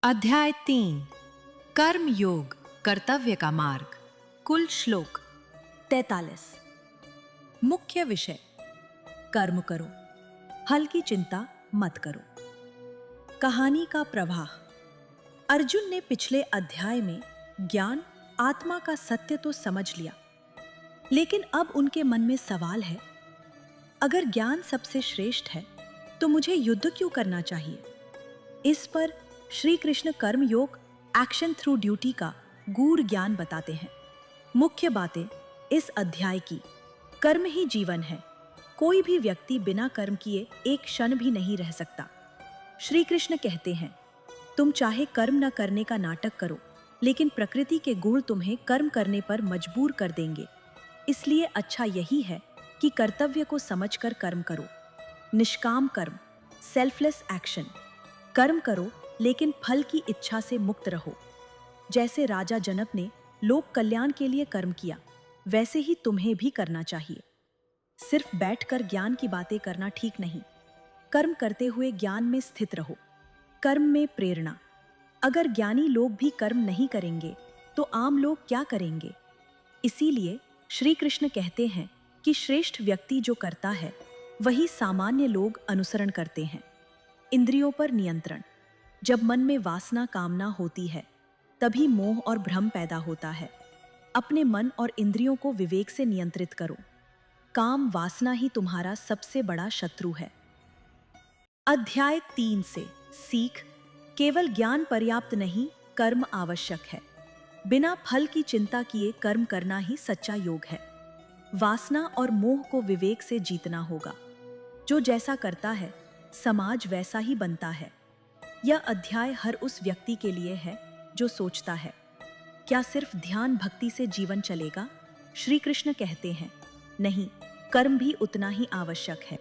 अध्याय 3 कर्म योग कर्तव्य का मार्ग। कुल श्लोक 43। मुख्य विषय कर्म करो, फल की चिंता मत करो। कहानी का प्रवाह। अर्जुन ने पिछले अध्याय में ज्ञान आत्मा का सत्य तो समझ लिया, लेकिन अब उनके मन में सवाल है, अगर ज्ञान सबसे श्रेष्ठ है तो मुझे युद्ध क्यों करना चाहिए? इस पर श्री कृष्ण कर्म योग एक्शन थ्रू ड्यूटी का गूढ़ ज्ञान बताते हैं। मुख्य बातें इस अध्याय की। कर्म ही जीवन है। कोई भी व्यक्ति बिना कर्म किए एक क्षण भी नहीं रह सकता। श्री कृष्ण कहते हैं, तुम चाहे कर्म न करने का नाटक करो, लेकिन प्रकृति के गुण तुम्हें कर्म करने पर मजबूर कर देंगे। इसलिए अच्छा यही है कि कर्तव्य को समझकर कर्म करो। निष्काम कर्म, सेल्फलेस एक्शन। कर्म करो लेकिन फल की इच्छा से मुक्त रहो। जैसे राजा जनक ने लोक कल्याण के लिए कर्म किया, वैसे ही तुम्हें भी करना चाहिए। सिर्फ बैठकर ज्ञान की बातें करना ठीक नहीं। कर्म करते हुए ज्ञान में स्थित रहो। कर्म में प्रेरणा। अगर ज्ञानी लोग भी कर्म नहीं करेंगे तो आम लोग क्या करेंगे? इसीलिए श्री कृष्ण कहते हैं कि श्रेष्ठ व्यक्ति जो करता है वही सामान्य लोग अनुसरण करते हैं। इंद्रियों पर नियंत्रण। जब मन में वासना कामना होती है तभी मोह और भ्रम पैदा होता है। अपने मन और इंद्रियों को विवेक से नियंत्रित करो। काम वासना ही तुम्हारा सबसे बड़ा शत्रु है। अध्याय 3 से सीख। केवल ज्ञान पर्याप्त नहीं, कर्म आवश्यक है। बिना फल की चिंता किए कर्म करना ही सच्चा योग है। वासना और मोह को विवेक से जीतना होगा। जो जैसा करता है समाज वैसा ही बनता है। यह अध्याय हर उस व्यक्ति के लिए है जो सोचता है, क्या सिर्फ ध्यान भक्ति से जीवन चलेगा? श्री कृष्ण कहते हैं, नहीं, कर्म भी उतना ही आवश्यक है।